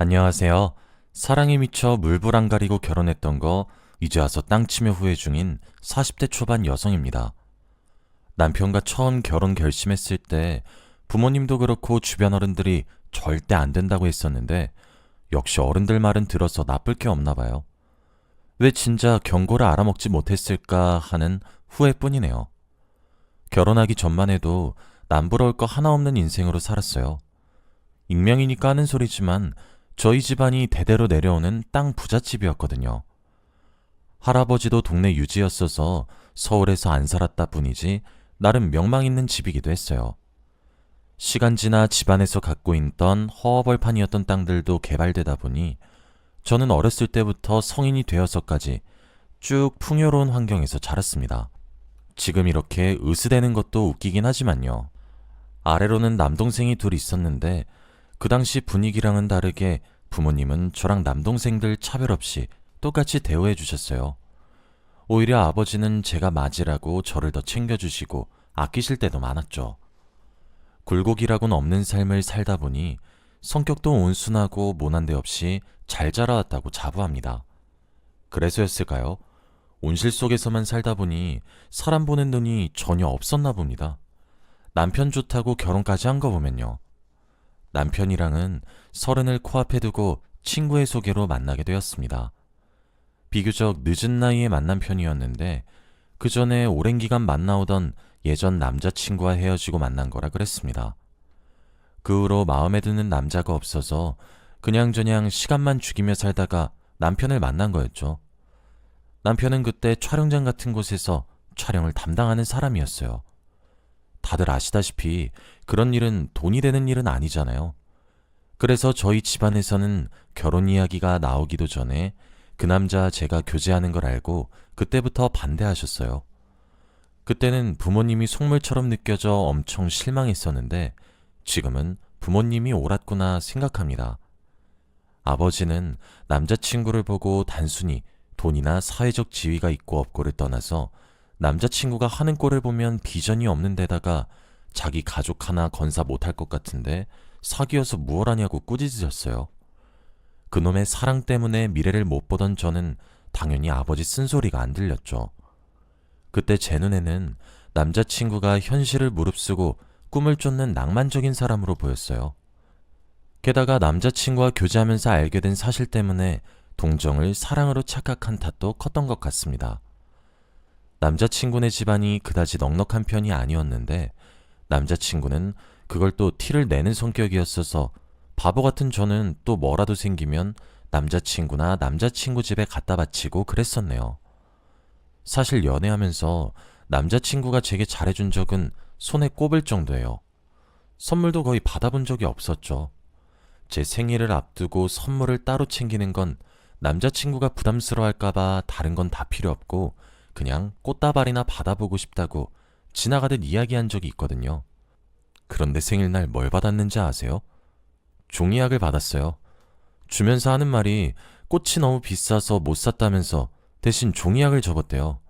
안녕하세요. 사랑에 미쳐 물불 안 가리고 결혼했던 거 이제 와서 땅 치며 후회 중인 40대 초반 여성입니다. 남편과 처음 결혼 결심했을 때 부모님도 그렇고 주변 어른들이 절대 안 된다고 했었는데 역시 어른들 말은 들어서 나쁠 게 없나 봐요. 왜 진짜 경고를 알아먹지 못했을까 하는 후회뿐이네요. 결혼하기 전만 해도 남부러울 거 하나 없는 인생으로 살았어요. 익명이니까 하는 소리지만 저희 집안이 대대로 내려오는 땅 부잣집이었거든요. 할아버지도 동네 유지였어서 서울에서 안 살았다 뿐이지 나름 명망 있는 집이기도 했어요. 시간 지나 집안에서 갖고 있던 허허벌판이었던 땅들도 개발되다 보니 저는 어렸을 때부터 성인이 되어서까지 쭉 풍요로운 환경에서 자랐습니다. 지금 이렇게 으스대는 것도 웃기긴 하지만요. 아래로는 남동생이 둘 있었는데 그 당시 분위기랑은 다르게 부모님은 저랑 남동생들 차별 없이 똑같이 대우해 주셨어요. 오히려 아버지는 제가 맞이라고 저를 더 챙겨주시고 아끼실 때도 많았죠. 굴곡이라고는 없는 삶을 살다 보니 성격도 온순하고 모난 데 없이 잘 자라왔다고 자부합니다. 그래서였을까요? 온실 속에서만 살다 보니 사람 보는 눈이 전혀 없었나 봅니다. 남편 좋다고 결혼까지 한 거 보면요. 남편이랑은 30을 코앞에 두고 친구의 소개로 만나게 되었습니다. 비교적 늦은 나이에 만난 편이었는데 그 전에 오랜 기간 만나오던 예전 남자친구와 헤어지고 만난 거라 그랬습니다. 그 후로 마음에 드는 남자가 없어서 그냥저냥 시간만 죽이며 살다가 남편을 만난 거였죠. 남편은 그때 촬영장 같은 곳에서 촬영을 담당하는 사람이었어요. 다들 아시다시피 그런 일은 돈이 되는 일은 아니잖아요. 그래서 저희 집안에서는 결혼 이야기가 나오기도 전에 그 남자 제가 교제하는 걸 알고 그때부터 반대하셨어요. 그때는 부모님이 속물처럼 느껴져 엄청 실망했었는데 지금은 부모님이 옳았구나 생각합니다. 아버지는 남자친구를 보고 단순히 돈이나 사회적 지위가 있고 없고를 떠나서 남자친구가 하는 꼴을 보면 비전이 없는 데다가 자기 가족 하나 건사 못할 것 같은데 사귀어서 무얼 하냐고 꾸짖으셨어요. 그놈의 사랑 때문에 미래를 못 보던 저는 당연히 아버지 쓴소리가 안 들렸죠. 그때 제 눈에는 남자친구가 현실을 무릅쓰고 꿈을 쫓는 낭만적인 사람으로 보였어요. 게다가 남자친구와 교제하면서 알게 된 사실 때문에 동정을 사랑으로 착각한 탓도 컸던 것 같습니다. 남자친구네 집안이 그다지 넉넉한 편이 아니었는데 남자친구는 그걸 또 티를 내는 성격이었어서 바보 같은 저는 또 뭐라도 생기면 남자친구나 남자친구 집에 갖다 바치고 그랬었네요. 사실 연애하면서 남자친구가 제게 잘해준 적은 손에 꼽을 정도예요. 선물도 거의 받아본 적이 없었죠. 제 생일을 앞두고 선물을 따로 챙기는 건 남자친구가 부담스러워할까봐 다른 건 다 필요 없고 그냥 꽃다발이나 받아보고 싶다고 지나가듯 이야기한 적이 있거든요. 그런데 생일날 뭘 받았는지 아세요? 종이약을 받았어요. 주면서 하는 말이 꽃이 너무 비싸서 못 샀다면서 대신 종이약을 접었대요.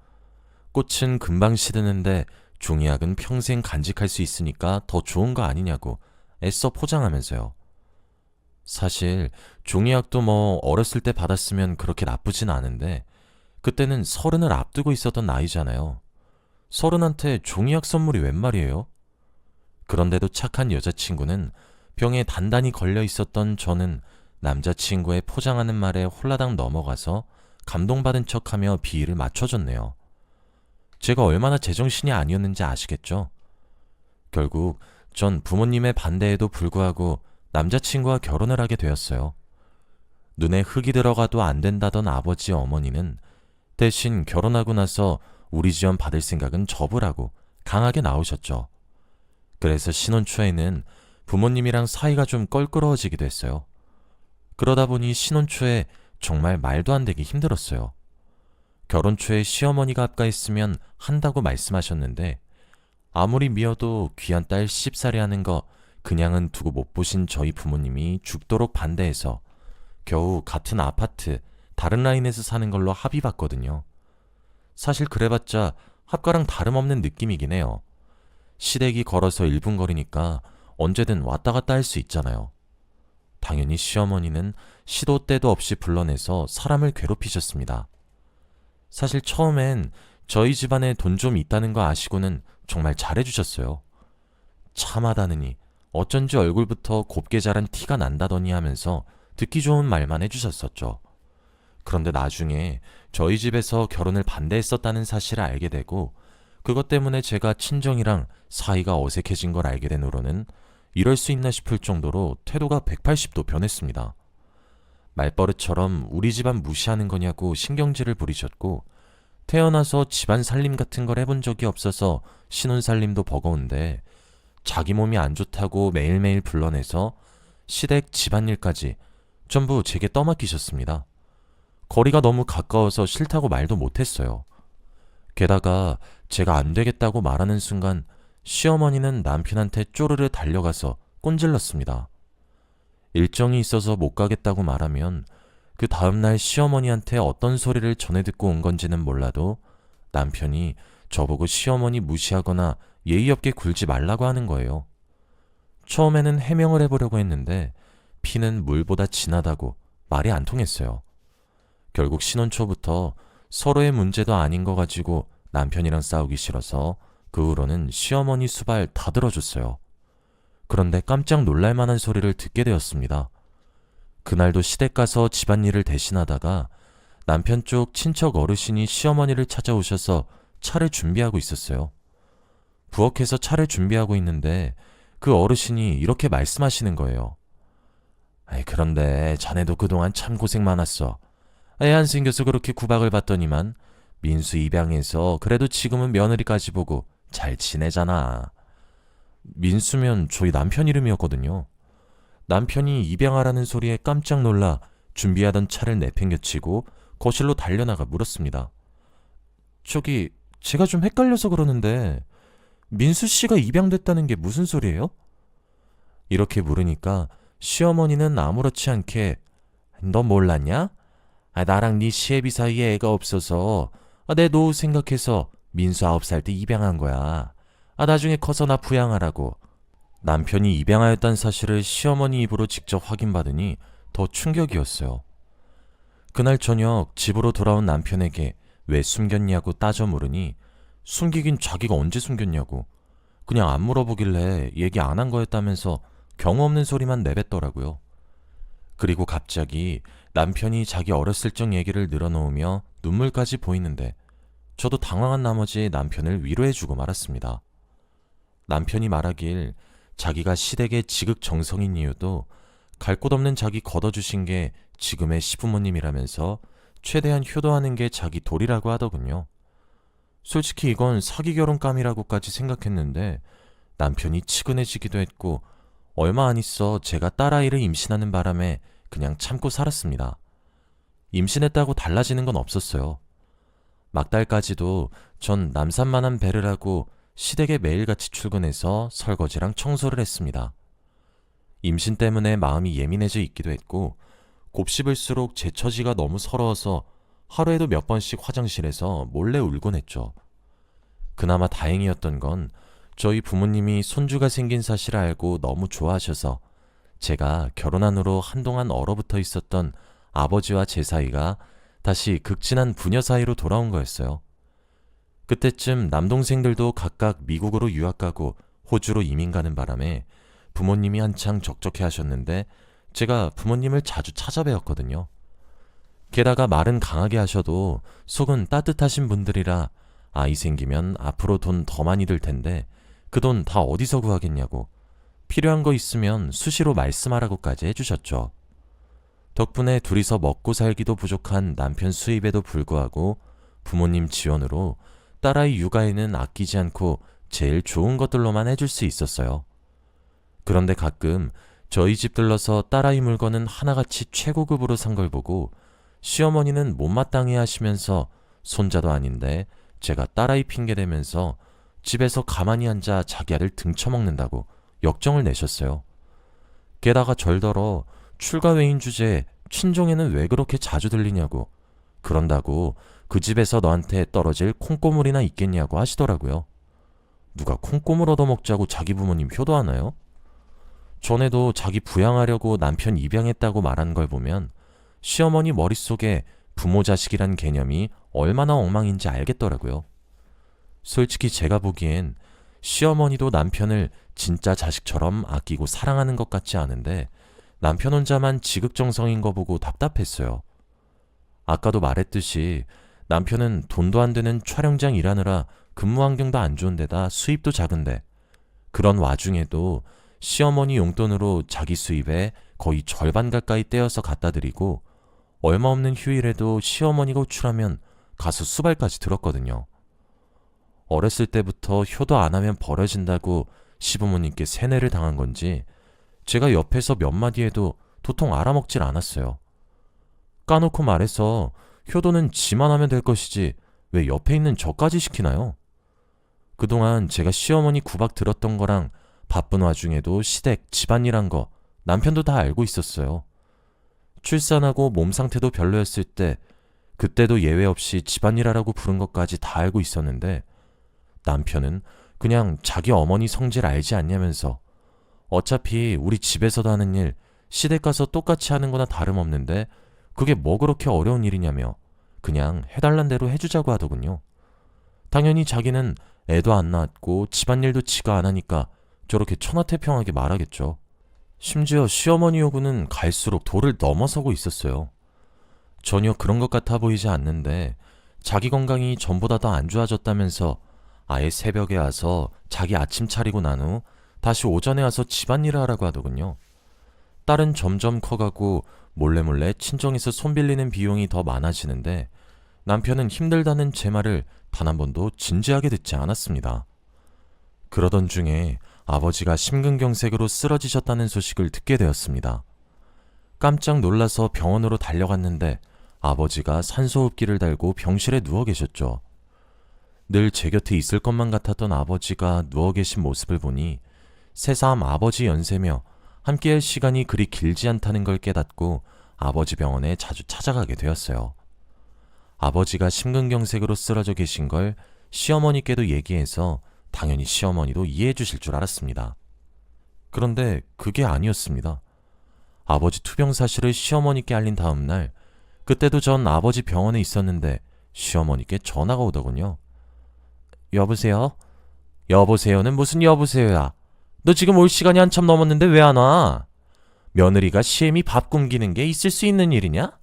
꽃은 금방 시드는데 종이약은 평생 간직할 수 있으니까 더 좋은 거 아니냐고 애써 포장하면서요. 사실 종이약도 뭐 어렸을 때 받았으면 그렇게 나쁘진 않은데 그때는 30을 앞두고 있었던 나이잖아요. 30한테 종이약 선물이 웬 말이에요? 그런데도 착한 여자친구는 병에 단단히 걸려 있었던 저는 남자친구의 포장하는 말에 홀라당 넘어가서 감동받은 척하며 비위를 맞춰줬네요. 제가 얼마나 제정신이 아니었는지 아시겠죠? 결국 전 부모님의 반대에도 불구하고 남자친구와 결혼을 하게 되었어요. 눈에 흙이 들어가도 안 된다던 아버지 어머니는 대신 결혼하고 나서 우리 지원 받을 생각은 접으라고 강하게 나오셨죠. 그래서 신혼 초에는 부모님이랑 사이가 좀 껄끄러워지기도 했어요. 그러다 보니 신혼 초에 정말 말도 안 되게 힘들었어요. 결혼 초에 시어머니가 합가했으면 한다고 말씀하셨는데 아무리 미워도 귀한 딸 시집살이 하는 거 그냥은 두고 못 보신 저희 부모님이 죽도록 반대해서 겨우 같은 아파트 다른 라인에서 사는 걸로 합의봤거든요. 사실 그래봤자 합가랑 다름없는 느낌이긴 해요. 시댁이 걸어서 1분 거리니까 언제든 왔다 갔다 할 수 있잖아요. 당연히 시어머니는 시도 때도 없이 불러내서 사람을 괴롭히셨습니다. 사실 처음엔 저희 집안에 돈 좀 있다는 거 아시고는 정말 잘해주셨어요. 참하다느니 어쩐지 얼굴부터 곱게 자란 티가 난다더니 하면서 듣기 좋은 말만 해주셨었죠. 그런데 나중에 저희 집에서 결혼을 반대했었다는 사실을 알게 되고 그것 때문에 제가 친정이랑 사이가 어색해진 걸 알게 된 후로는 이럴 수 있나 싶을 정도로 태도가 180도 변했습니다. 말버릇처럼 우리 집안 무시하는 거냐고 신경질을 부리셨고 태어나서 집안 살림 같은 걸 해본 적이 없어서 신혼살림도 버거운데 자기 몸이 안 좋다고 매일매일 불러내서 시댁 집안일까지 전부 제게 떠맡기셨습니다. 거리가 너무 가까워서 싫다고 말도 못했어요. 게다가 제가 안 되겠다고 말하는 순간 시어머니는 남편한테 쪼르르 달려가서 꼰질렀습니다. 일정이 있어서 못 가겠다고 말하면 그 다음날 시어머니한테 어떤 소리를 전해 듣고 온 건지는 몰라도 남편이 저보고 시어머니 무시하거나 예의 없게 굴지 말라고 하는 거예요. 처음에는 해명을 해보려고 했는데 피는 물보다 진하다고 말이 안 통했어요. 결국 신혼 초부터 서로의 문제도 아닌 거 가지고 남편이랑 싸우기 싫어서 그 후로는 시어머니 수발 다 들어줬어요. 그런데 깜짝 놀랄 만한 소리를 듣게 되었습니다. 그날도 시댁 가서 집안일을 대신하다가 남편 쪽 친척 어르신이 시어머니를 찾아오셔서 차를 준비하고 있었어요. 부엌에서 차를 준비하고 있는데 그 어르신이 이렇게 말씀하시는 거예요. 그런데 자네도 그동안 참 고생 많았어. 애 안 생겨서 그렇게 구박을 받더니만 민수 입양해서 그래도 지금은 며느리까지 보고 잘 지내잖아. 민수면 저희 남편 이름이었거든요. 남편이 입양하라는 소리에 깜짝 놀라 준비하던 차를 내팽겨치고 거실로 달려나가 물었습니다. 저기 제가 좀 헷갈려서 그러는데 민수 씨가 입양됐다는 게 무슨 소리예요? 이렇게 물으니까 시어머니는 아무렇지 않게 너 몰랐냐? 나랑 네 시애비 사이에 애가 없어서 내 노후 생각해서 민수 9살 때 입양한 거야. 나중에 커서 나 부양하라고. 남편이 입양하였다는 사실을 시어머니 입으로 직접 확인받으니 더 충격이었어요. 그날 저녁 집으로 돌아온 남편에게 왜 숨겼냐고 따져 물으니 숨기긴 자기가 언제 숨겼냐고 그냥 안 물어보길래 얘기 안 한 거였다면서 경우 없는 소리만 내뱉더라고요. 그리고 갑자기 남편이 자기 어렸을 적 얘기를 늘어놓으며 눈물까지 보이는데 저도 당황한 나머지 남편을 위로해주고 말았습니다. 남편이 말하길 자기가 시댁의 지극정성인 이유도 갈 곳 없는 자기 걷어주신 게 지금의 시부모님이라면서 최대한 효도하는 게 자기 도리라고 하더군요. 솔직히 이건 사기 결혼감이라고까지 생각했는데 남편이 측은해지기도 했고 얼마 안 있어 제가 딸아이를 임신하는 바람에 그냥 참고 살았습니다. 임신했다고 달라지는 건 없었어요. 막달까지도 전 남산만한 배를 하고 시댁에 매일같이 출근해서 설거지랑 청소를 했습니다. 임신 때문에 마음이 예민해져 있기도 했고 곱씹을수록 제 처지가 너무 서러워서 하루에도 몇 번씩 화장실에서 몰래 울곤 했죠. 그나마 다행이었던 건 저희 부모님이 손주가 생긴 사실을 알고 너무 좋아하셔서 제가 결혼한 후로 한동안 얼어붙어 있었던 아버지와 제 사이가 다시 극진한 부녀 사이로 돌아온 거였어요. 그때쯤 남동생들도 각각 미국으로 유학 가고 호주로 이민 가는 바람에 부모님이 한창 적적해 하셨는데 제가 부모님을 자주 찾아뵈었거든요. 게다가 말은 강하게 하셔도 속은 따뜻하신 분들이라 아이 생기면 앞으로 돈 더 많이 들 텐데 그 돈 다 어디서 구하겠냐고 필요한 거 있으면 수시로 말씀하라고까지 해주셨죠. 덕분에 둘이서 먹고 살기도 부족한 남편 수입에도 불구하고 부모님 지원으로 딸아이 육아에는 아끼지 않고 제일 좋은 것들로만 해줄 수 있었어요. 그런데 가끔 저희 집 들러서 딸아이 물건은 하나같이 최고급으로 산 걸 보고 시어머니는 못마땅해 하시면서 손자도 아닌데 제가 딸아이 핑계대면서 집에서 가만히 앉아 자기 아들 등쳐먹는다고 역정을 내셨어요. 게다가 절더러 출가 외인 주제에 친정에는 왜 그렇게 자주 들리냐고 그런다고 그 집에서 너한테 떨어질 콩고물이나 있겠냐고 하시더라고요. 누가 콩고물 얻어먹자고 자기 부모님 효도하나요? 전에도 자기 부양하려고 남편 입양했다고 말한 걸 보면 시어머니 머릿속에 부모 자식이란 개념이 얼마나 엉망인지 알겠더라고요. 솔직히 제가 보기엔 시어머니도 남편을 진짜 자식처럼 아끼고 사랑하는 것 같지 않은데 남편 혼자만 지극정성인 거 보고 답답했어요. 아까도 말했듯이 남편은 돈도 안 되는 촬영장 일하느라 근무 환경도 안 좋은 데다 수입도 작은데 그런 와중에도 시어머니 용돈으로 자기 수입의 거의 절반 가까이 떼어서 갖다 드리고 얼마 없는 휴일에도 시어머니가 호출하면 가서 수발까지 들었거든요. 어렸을 때부터 효도 안 하면 버려진다고 시부모님께 세뇌를 당한 건지 제가 옆에서 몇 마디 해도 도통 알아먹질 않았어요. 까놓고 말해서 효도는 지만 하면 될 것이지 왜 옆에 있는 저까지 시키나요? 그동안 제가 시어머니 구박 들었던 거랑 바쁜 와중에도 시댁, 집안일한 거 남편도 다 알고 있었어요. 출산하고 몸 상태도 별로였을 때 그때도 예외 없이 집안일하라고 부른 것까지 다 알고 있었는데 남편은 그냥 자기 어머니 성질 알지 않냐면서 어차피 우리 집에서도 하는 일 시댁 가서 똑같이 하는 거나 다름없는데 그게 뭐 그렇게 어려운 일이냐며 그냥 해달란 대로 해주자고 하더군요. 당연히 자기는 애도 안 낳았고 집안일도 지가 안 하니까 저렇게 천하태평하게 말하겠죠. 심지어 시어머니 요구는 갈수록 도를 넘어서고 있었어요. 전혀 그런 것 같아 보이지 않는데 자기 건강이 전보다 더 안 좋아졌다면서 아예 새벽에 와서 자기 아침 차리고 난 후 다시 오전에 와서 집안일을 하라고 하더군요. 딸은 점점 커가고 몰래 친정에서 손 빌리는 비용이 더 많아지는데 남편은 힘들다는 제 말을 단 한 번도 진지하게 듣지 않았습니다. 그러던 중에 아버지가 심근경색으로 쓰러지셨다는 소식을 듣게 되었습니다. 깜짝 놀라서 병원으로 달려갔는데 아버지가 산소호흡기를 달고 병실에 누워 계셨죠. 늘 제 곁에 있을 것만 같았던 아버지가 누워 계신 모습을 보니 새삼 아버지 연세며 함께할 시간이 그리 길지 않다는 걸 깨닫고 아버지 병원에 자주 찾아가게 되었어요. 아버지가 심근경색으로 쓰러져 계신 걸 시어머니께도 얘기해서 당연히 시어머니도 이해해 주실 줄 알았습니다. 그런데 그게 아니었습니다. 아버지 투병 사실을 시어머니께 알린 다음 날, 그때도 전 아버지 병원에 있었는데 시어머니께 전화가 오더군요. 여보세요? 여보세요는 무슨 여보세요야? 너 지금 올 시간이 한참 넘었는데 왜 안 와? 며느리가 시엠이 밥 굶기는 게 있을 수 있는 일이냐?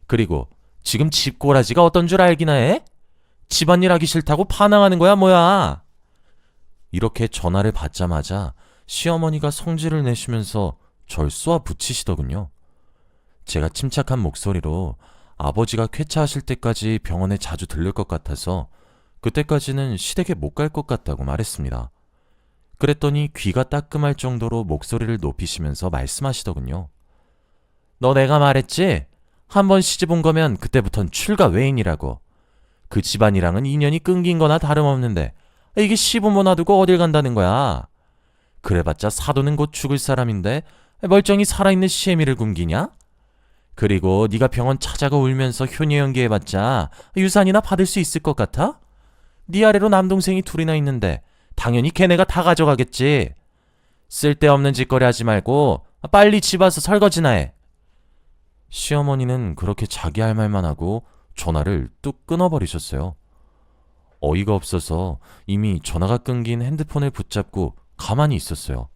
그리고 지금 집꼬라지가 어떤 줄 알기나 해? 집안일 하기 싫다고 파낭하는 거야 뭐야? 이렇게 전화를 받자마자 시어머니가 성질을 내시면서 절 쏘아 붙이시더군요. 제가 침착한 목소리로 아버지가 쾌차하실 때까지 병원에 자주 들를 것 같아서 그때까지는 시댁에 못 갈 것 같다고 말했습니다. 그랬더니 귀가 따끔할 정도로 목소리를 높이시면서 말씀하시더군요. 너 내가 말했지? 한 번 시집 온 거면 그때부턴 출가 외인이라고. 그 집안이랑은 인연이 끊긴 거나 다름없는데 이게 시부모 놔두고 어딜 간다는 거야. 그래봤자 사도는 곧 죽을 사람인데 멀쩡히 살아있는 시애미를 굶기냐? 그리고 네가 병원 찾아가 울면서 효녀 연기해봤자 유산이나 받을 수 있을 것 같아? 네 아래로 남동생이 둘이나 있는데 당연히 걔네가 다 가져가겠지. 쓸데없는 짓거리 하지 말고 빨리 집 와서 설거지나 해. 시어머니는 그렇게 자기 할 말만 하고 전화를 뚝 끊어버리셨어요. 어이가 없어서 이미 전화가 끊긴 핸드폰을 붙잡고 가만히 있었어요.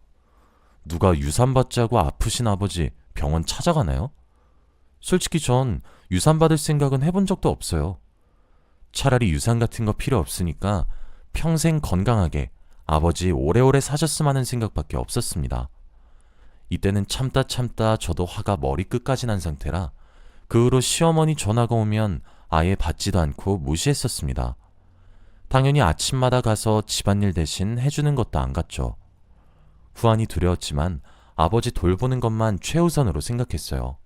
누가 유산 받자고 아프신 아버지 병원 찾아가나요? 솔직히 전 유산 받을 생각은 해본 적도 없어요. 차라리 유산 같은 거 필요 없으니까 평생 건강하게 아버지 오래오래 사셨으면 하는 생각밖에 없었습니다. 이때는 참다 저도 화가 머리끝까지 난 상태라 그 후로 시어머니 전화가 오면 아예 받지도 않고 무시했었습니다. 당연히 아침마다 가서 집안일 대신 해주는 것도 안 갔죠. 후환이 두려웠지만 아버지 돌보는 것만 최우선으로 생각했어요.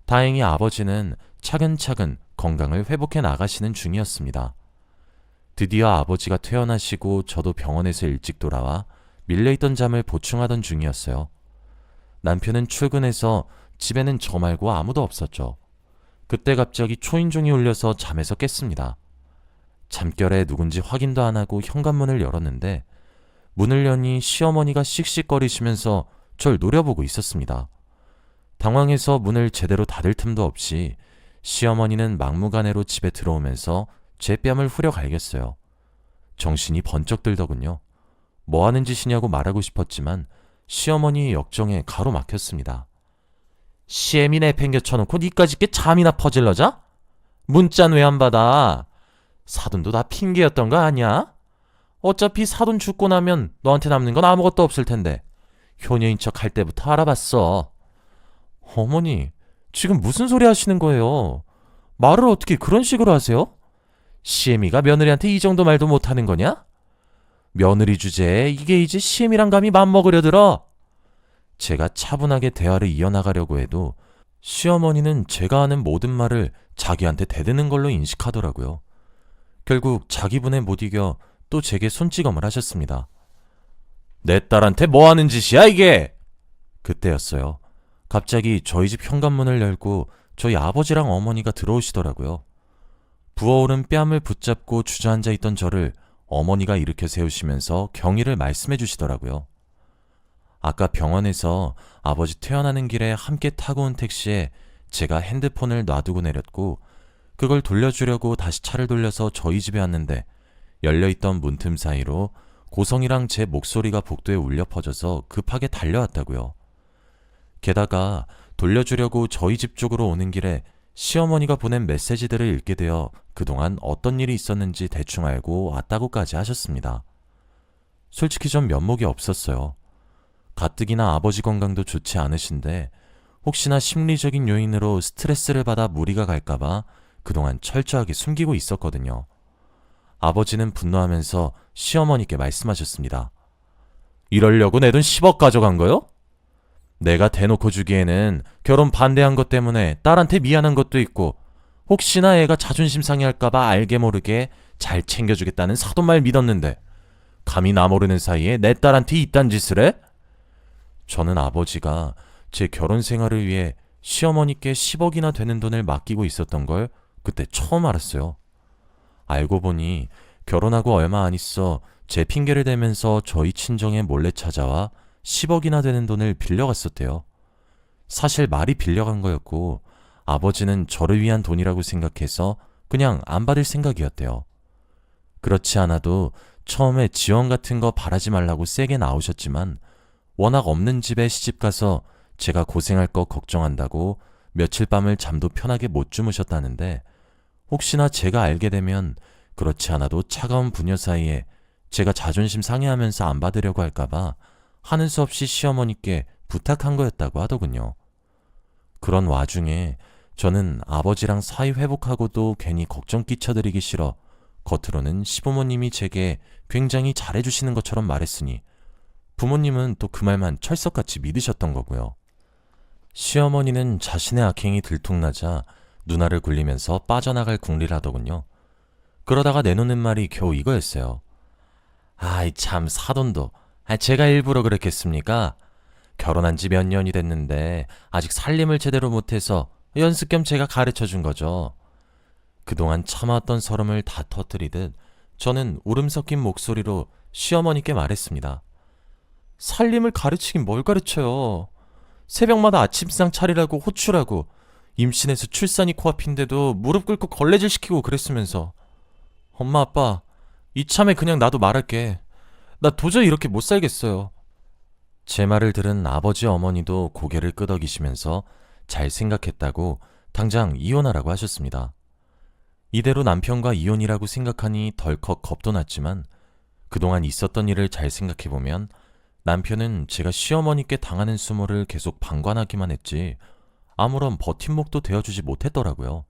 다행히 아버지는 차근차근 건강을 회복해 나가시는 중이었습니다. 드디어 아버지가 퇴원하시고 저도 병원에서 일찍 돌아와 밀려있던 잠을 보충하던 중이었어요. 남편은 출근해서 집에는 저 말고 아무도 없었죠. 그때 갑자기 초인종이 울려서 잠에서 깼습니다. 잠결에 누군지 확인도 안 하고 현관문을 열었는데 문을 여니 시어머니가 씩씩거리시면서 절 노려보고 있었습니다. 당황해서 문을 제대로 닫을 틈도 없이 시어머니는 막무가내로 집에 들어오면서 제 뺨을 후려 갈겼어요. 정신이 번쩍 들더군요. 뭐 하는 짓이냐고 말하고 싶었지만 시어머니의 역정에 가로막혔습니다. 시애미 내팽개쳐놓고 니까짓 게 잠이나 퍼질러 자? 문자는 왜 안 받아? 사돈도 다 핑계였던 거 아니야? 어차피 사돈 죽고 나면 너한테 남는 건 아무것도 없을 텐데 효녀인 척 할 때부터 알아봤어. 어머니, 지금 무슨 소리 하시는 거예요? 말을 어떻게 그런 식으로 하세요? 시애미가 며느리한테 이 정도 말도 못하는 거냐? 며느리 주제에 이게 이제 시애미랑 감히 맘먹으려 들어? 제가 차분하게 대화를 이어나가려고 해도 시어머니는 제가 하는 모든 말을 자기한테 대드는 걸로 인식하더라고요. 결국 자기 분에 못 이겨 또 제게 손찌검을 하셨습니다. 내 딸한테 뭐 하는 짓이야 이게? 그때였어요. 갑자기 저희 집 현관문을 열고 저희 아버지랑 어머니가 들어오시더라고요. 부어오른 뺨을 붙잡고 주저앉아 있던 저를 어머니가 일으켜 세우시면서 경위를 말씀해 주시더라고요. 아까 병원에서 아버지 퇴원하는 길에 함께 타고 온 택시에 제가 핸드폰을 놔두고 내렸고 그걸 돌려주려고 다시 차를 돌려서 저희 집에 왔는데 열려있던 문틈 사이로 고성이랑 제 목소리가 복도에 울려 퍼져서 급하게 달려왔다고요. 게다가 돌려주려고 저희 집 쪽으로 오는 길에 시어머니가 보낸 메시지들을 읽게 되어 그동안 어떤 일이 있었는지 대충 알고 왔다고까지 하셨습니다. 솔직히 전 면목이 없었어요. 가뜩이나 아버지 건강도 좋지 않으신데 혹시나 심리적인 요인으로 스트레스를 받아 무리가 갈까봐 그동안 철저하게 숨기고 있었거든요. 아버지는 분노하면서 시어머니께 말씀하셨습니다. 이러려고 내 돈 10억 가져간 거요? 내가 대놓고 주기에는 결혼 반대한 것 때문에 딸한테 미안한 것도 있고 혹시나 애가 자존심 상해할까봐 알게 모르게 잘 챙겨주겠다는 사돈말 믿었는데 감히 나 모르는 사이에 내 딸한테 이딴 짓을 해? 저는 아버지가 제 결혼 생활을 위해 시어머니께 10억이나 되는 돈을 맡기고 있었던 걸 그때 처음 알았어요. 알고 보니 결혼하고 얼마 안 있어 제 핑계를 대면서 저희 친정에 몰래 찾아와 10억이나 되는 돈을 빌려갔었대요. 사실 말이 빌려간 거였고 아버지는 저를 위한 돈이라고 생각해서 그냥 안 받을 생각이었대요. 그렇지 않아도 처음에 지원 같은 거 바라지 말라고 세게 나오셨지만 워낙 없는 집에 시집가서 제가 고생할 거 걱정한다고 며칠 밤을 잠도 편하게 못 주무셨다는데 혹시나 제가 알게 되면 그렇지 않아도 차가운 부녀 사이에 제가 자존심 상해하면서 안 받으려고 할까봐 하는 수 없이 시어머니께 부탁한 거였다고 하더군요. 그런 와중에 저는 아버지랑 사이 회복하고도 괜히 걱정 끼쳐드리기 싫어 겉으로는 시부모님이 제게 굉장히 잘해주시는 것처럼 말했으니 부모님은 또 그 말만 철석같이 믿으셨던 거고요. 시어머니는 자신의 악행이 들통나자 누나를 굴리면서 빠져나갈 궁리를 하더군요. 그러다가 내놓는 말이 겨우 이거였어요. 아이 참 사돈도 제가 일부러 그랬겠습니까? 결혼한 지 몇 년이 됐는데 아직 살림을 제대로 못해서 연습 겸 제가 가르쳐준 거죠. 그동안 참아왔던 서름을 다 터뜨리듯 저는 울음 섞인 목소리로 시어머니께 말했습니다. 살림을 가르치긴 뭘 가르쳐요. 새벽마다 아침상 차리라고 호출하고 임신해서 출산이 코앞인데도 무릎 꿇고 걸레질 시키고 그랬으면서 엄마 아빠 이참에 그냥 나도 말할게. 나 도저히 이렇게 못 살겠어요. 제 말을 들은 아버지 어머니도 고개를 끄덕이시면서 잘 생각했다고 당장 이혼하라고 하셨습니다. 이대로 남편과 이혼이라고 생각하니 덜컥 겁도 났지만 그동안 있었던 일을 잘 생각해보면 남편은 제가 시어머니께 당하는 수모를 계속 방관하기만 했지 아무런 버팀목도 되어주지 못했더라고요.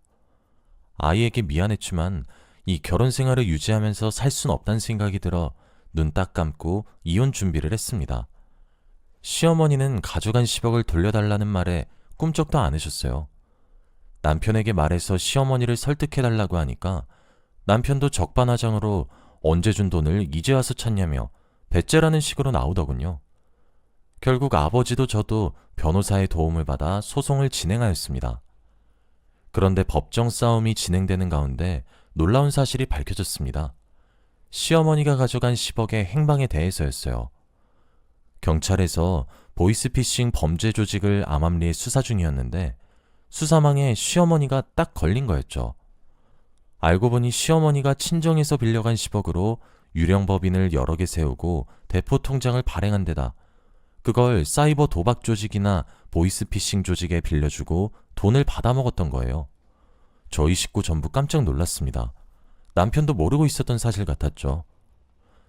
아이에게 미안했지만 이 결혼 생활을 유지하면서 살 순 없다는 생각이 들어 눈 딱 감고 이혼 준비를 했습니다. 시어머니는 가져간 10억을 돌려달라는 말에 꿈쩍도 않으셨어요. 남편에게 말해서 시어머니를 설득해달라고 하니까 남편도 적반하장으로 언제 준 돈을 이제 와서 찾냐며 배째라는 식으로 나오더군요. 결국 아버지도 저도 변호사의 도움을 받아 소송을 진행하였습니다. 그런데 법정 싸움이 진행되는 가운데 놀라운 사실이 밝혀졌습니다. 시어머니가 가져간 10억의 행방에 대해서였어요. 경찰에서 보이스피싱 범죄 조직을 암암리에 수사 중이었는데 수사망에 시어머니가 딱 걸린 거였죠. 알고 보니 시어머니가 친정에서 빌려간 10억으로 유령법인을 여러 개 세우고 대포 통장을 발행한 데다 그걸 사이버 도박 조직이나 보이스피싱 조직에 빌려주고 돈을 받아먹었던 거예요. 저희 식구 전부 깜짝 놀랐습니다. 남편도 모르고 있었던 사실 같았죠.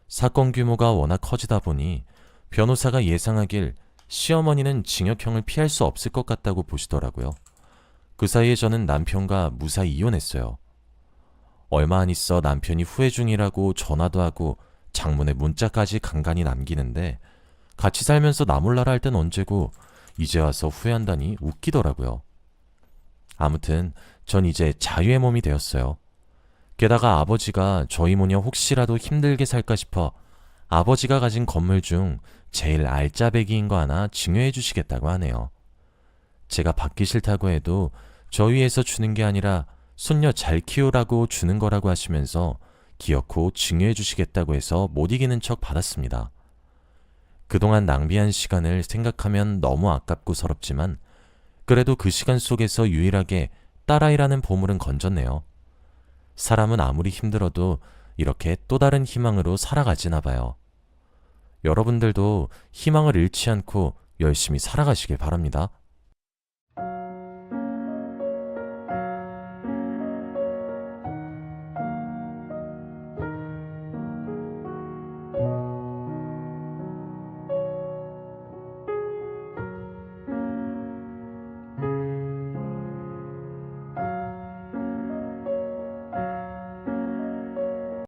사건 규모가 워낙 커지다 보니 변호사가 예상하길 시어머니는 징역형을 피할 수 없을 것 같다고 보시더라고요. 그 사이에 저는 남편과 무사히 이혼했어요. 얼마 안 있어 남편이 후회 중이라고 전화도 하고 장문에 문자까지 간간히 남기는데 같이 살면서 나 몰라라 할 땐 언제고 이제 와서 후회한다니 웃기더라고요. 아무튼 전 이제 자유의 몸이 되었어요. 게다가 아버지가 저희 모녀 혹시라도 힘들게 살까 싶어 아버지가 가진 건물 중 제일 알짜배기인 거 하나 증여해 주시겠다고 하네요. 제가 받기 싫다고 해도 저 위에서 주는 게 아니라 손녀 잘 키우라고 주는 거라고 하시면서 기어코 증여해 주시겠다고 해서 못 이기는 척 받았습니다. 그동안 낭비한 시간을 생각하면 너무 아깝고 서럽지만 그래도 그 시간 속에서 유일하게 딸아이라는 보물은 건졌네요. 사람은 아무리 힘들어도 이렇게 또 다른 희망으로 살아가지나 봐요. 여러분들도 희망을 잃지 않고 열심히 살아가시길 바랍니다.